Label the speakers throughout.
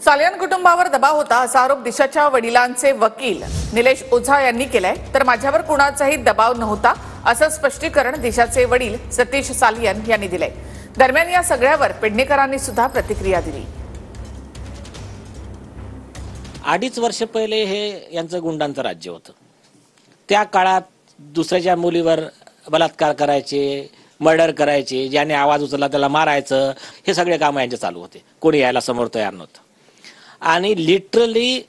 Speaker 1: सालियन कुटुंबावर दबाव होता असा आरोप दिशाच्या वडिलांचे वकील निलेश ओझा यांनी केलाय। तर माझ्यावर कुणाचाही दबाव नव्हता असं स्पष्टीकरण दिशाचे वडील सतीश सालियन यांनी दिले। दरम्यान या सगळ्यावर पेडणेकरांनी सुद्धा प्रतिक्रिया दिली।
Speaker 2: 2.5 वर्ष पहिले हे यांचं गुंडांचं राज्य होतं। त्या काळात दुसऱ्याच्या मुलीवर बलात्कार करायचे, मर्डर करायचे, ज्याने आवाज उचलला त्याला मारायचं, हे सगळे कामं यांचे चालू होते। कोणी यायला समोर तयार नव्हतं। आणि लिटरली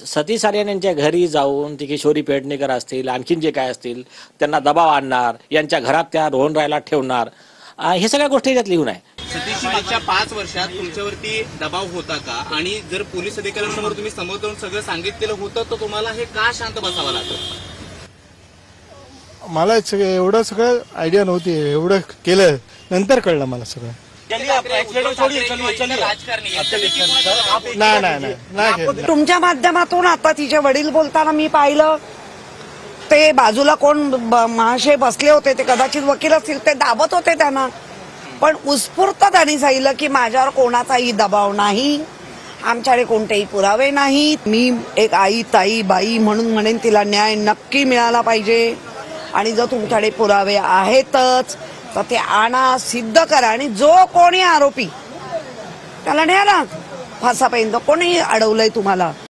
Speaker 2: सतीश सालियन यांच्या घरी जाऊन ती किशोरी पेडणेकर असतील, आणखीन जे काय असतील, त्यांना दबाव आणणार, यांच्या घरात त्या रोहन राहायला ठेवणार, हे सगळ्या गोष्टी याच्यात लिहून आहे।
Speaker 3: सतीश, मागच्या 5 वर्षात तुमच्यावरती दबाव होता का? आणि जर पोलीस अधिकाऱ्यांसमोर तुम्ही समोर जाऊन सगळं सांगितलेलं होतं तर तुम्हाला हे का शांत बसावं लागलं?
Speaker 4: मला एवढं सगळं आयडिया नव्हती, एवढं केलं नंतर कळलं मला सगळं। नाही
Speaker 5: तुमच्या माध्यमातून आता तिचे वडील बोलताना मी पाहिलं, ते बाजूला कोण महाशय बसले होते, ते कदाचित वकील असतील, ते दाबत होते त्यांना, पण उत्स्फूर्त त्यांनी सांगितलं की माझ्यावर कोणाचाही दबाव नाही, आमच्याकडे कोणतेही पुरावे नाहीत। मी एक आई, ताई, बाई म्हणून म्हणेन तिला न्याय नक्की मिळाला पाहिजे, आणि जर तुमच्याकडे पुरावे आहेतच तर ते आणा, सिद्ध करा, आणि जो कोणी आरोपी त्याला न्या ना फासापर्यंत। कोणी अडवलंय तुम्हाला?